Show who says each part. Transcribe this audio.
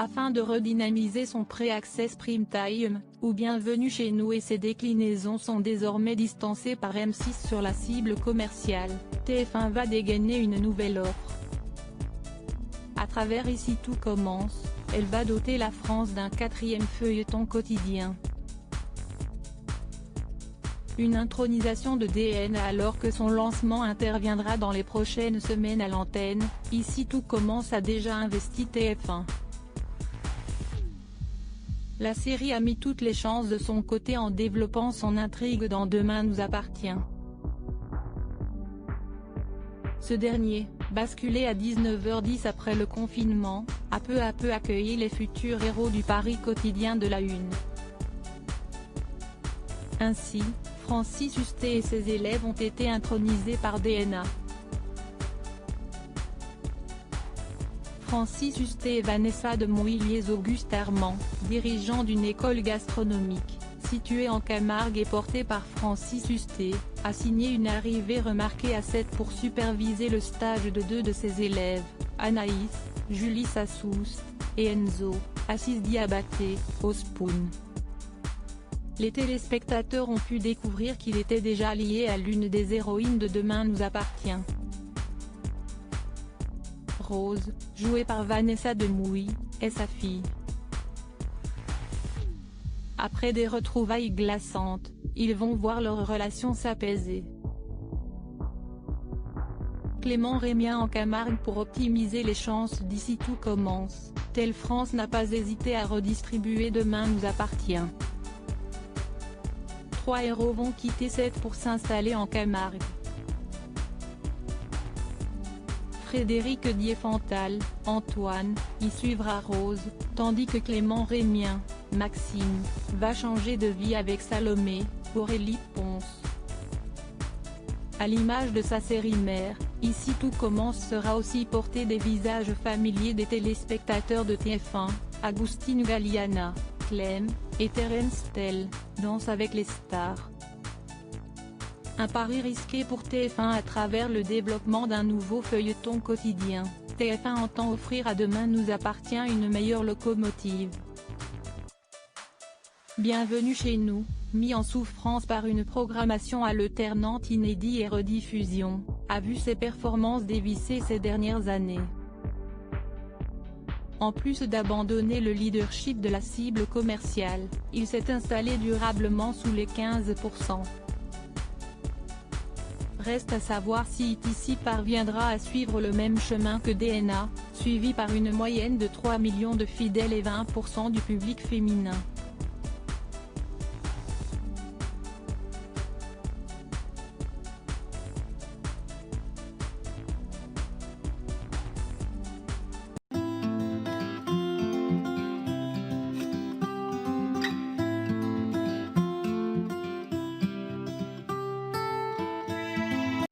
Speaker 1: afin de redynamiser son pré-access prime time, ou Bienvenue chez nous et ses déclinaisons sont désormais distancées par M6 sur la cible commerciale, TF1 va dégainer une nouvelle offre. À travers Ici tout commence, elle va doter la France d'un 4e feuilleton quotidien. Une intronisation de DNA alors que son lancement interviendra dans les prochaines semaines à l'antenne. Ici tout commence a déjà investi TF1. La série a mis toutes les chances de son côté en développant son intrigue dans Demain nous appartient. Ce dernier, basculé à 19h10 après le confinement, a peu à peu accueilli les futurs héros du Paris quotidien de la Une. Ainsi, Francis Hustet et ses élèves ont été intronisés par DNA. Francis Hustet et Vanessa de Mouilliez Auguste Armand, dirigeant d'une école gastronomique, située en Camargue et portée par Francis Hustet, a signé une arrivée remarquée à 7 pour superviser le stage de 2 de ses élèves, Anaïs, Julie Sassous, et Enzo, Assis Diabaté, au Spoon. Les téléspectateurs ont pu découvrir qu'il était déjà lié à l'une des héroïnes de Demain nous appartient. Rose, jouée par Vanessa de Mouilliez, est sa fille. Après des retrouvailles glaçantes, ils vont voir leur relation s'apaiser. Clément Rémien en Camargue pour optimiser les chances d'Ici tout commence, Telle France n'a pas hésité à redistribuer Demain nous appartient. 3 héros vont quitter 7 pour s'installer en Camargue. Frédéric Diefenthal, Antoine, y suivra Rose, tandis que Clément Rémien, Maxime, va changer de vie avec Salomé, Aurélie Ponce. À l'image de sa série mère, Ici tout commence sera aussi porté des visages familiers des téléspectateurs de TF1, Agustin Galliana, Clem, et Terence Tell, Danse avec les stars. Un pari risqué pour TF1 à travers le développement d'un nouveau feuilleton quotidien. TF1 entend offrir à Demain nous appartient une meilleure locomotive. Bienvenue chez nous, mis en souffrance par une programmation alternante inédite et rediffusion, a vu ses performances dévisser ces dernières années. En plus d'abandonner le leadership de la cible commerciale, il s'est installé durablement sous les 15%. Reste à savoir si Ici parviendra à suivre le même chemin que DNA, suivi par une moyenne de 3 millions de fidèles et 20% du public féminin.